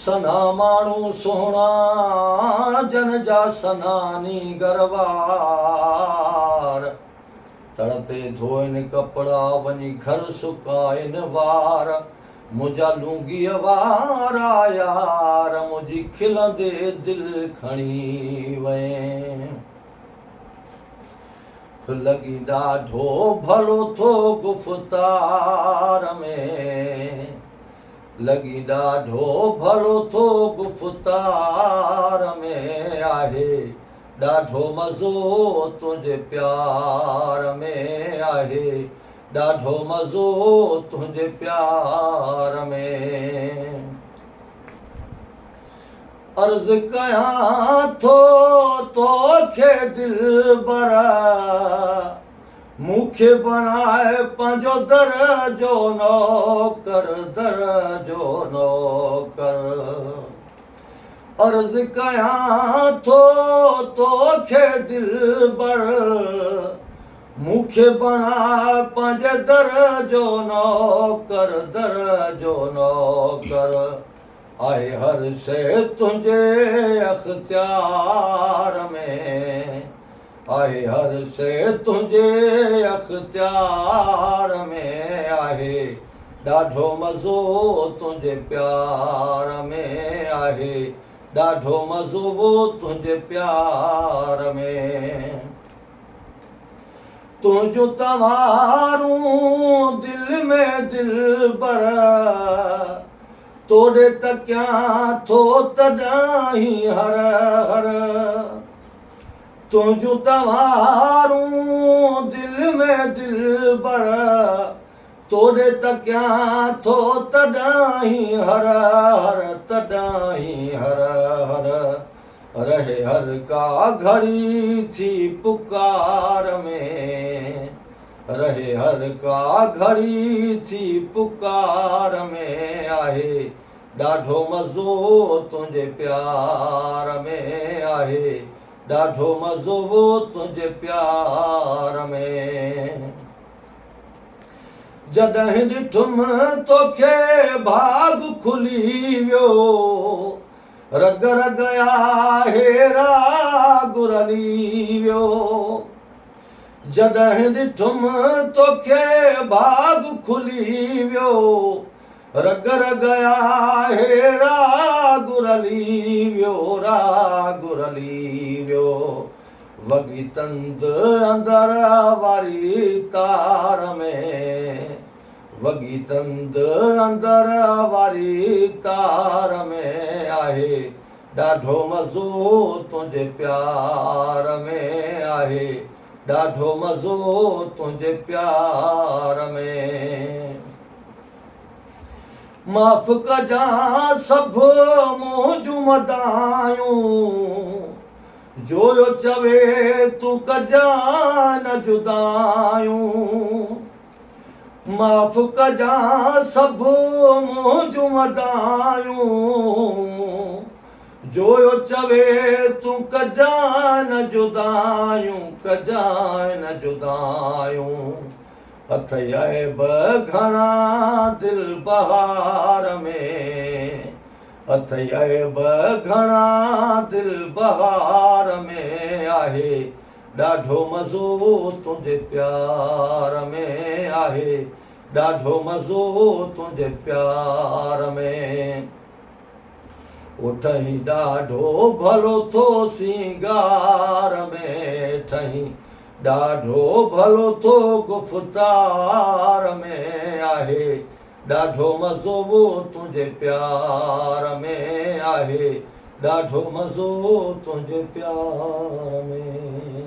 सना माण्हू सोहणा जन जा सनानी गरवार तण ते धोइन कपड़ा वञी घर सुकाइन वार मुंहिंजा लूंगीअ वारा यार मुंहिंजी खिलंदे दिलि खणी वए लॻी ॾाढो भलो थो गुफ़्तार में लॻी ॾाढो भलो थो गुफ़्तार में आहे ॾाढो मज़ो तुंहिंजे प्यार में आहे ॾाढो मज़ो तुंहिंजे प्यार में अर्ज़ कयां थो तोखे दिलबर मूंखे बणाए पंहिंजो दर जो नौकर अर्ज़ कयां थो तोखे दिलबर मूंखे बणाए पंहिंजे दर जो नौकर आहे हर शइ तुंहिंजे अख़्तियार में आहे हर शइ तुंहिंजे अख़्तियार में आहे ॾाढो मज़ो तुंहिंजे प्यार में आहे ॾाढो मज़ो तुंहिंजे प्यार में तुंहिंजूं तवारूं दिलि में दिलबर तोड़े तकियां थो तॾहिं हर तुंहिंजूं तवारूं दिलि में दिलबर तोड़े तकियां थो तॾहिं हर रहे हर का घड़ी थी पुकार में रहे हर का घड़ी थी पुकार में आहे ॾाढो मज़ो तुंहिंजे प्यार में आहे ॾाढो मज़ो तुंहिंजे प्यार में जॾहिं ॾिठुम तोखे भाग खुली वियो रग रगया हेरा गुरली वियो जॾहिं ॾिठुम तोखे भाग खुली वियो रग रगया हेरा गुरली वियो वॻी तंद अंदर वारी तार में वॻी तंद अंदर वारी तार में आहे ॾाढो मज़ो तुंहिंजे प्यार में आहे ॾाढो मज़ो तुंहिंजे प्यार में माफ़ कजां सभु मुंहिंजूं मदायूं जो चवे तूं कजां न जुदायूं माफ़ कजां सभु मुंहिंजूं मदायूं जो चवे तूं कजां न जुदायूं हथ ऐब घणा दिल बहार में हथ ऐब घणा दिल बहार में आहे ॾाढो मज़ो तुंहिंजे प्यार में आहे ॾाढो मज़ो तुंहिंजे प्यार में ठहीं ॾाढो भलो थो सिंगार में ठहीं ॾाढो भलो थो गुफ़्तार में आहे ॾाढो मज़ो तुंहिंजे प्यार में आहे ॾाढो मज़ो तुंहिंजे प्यार में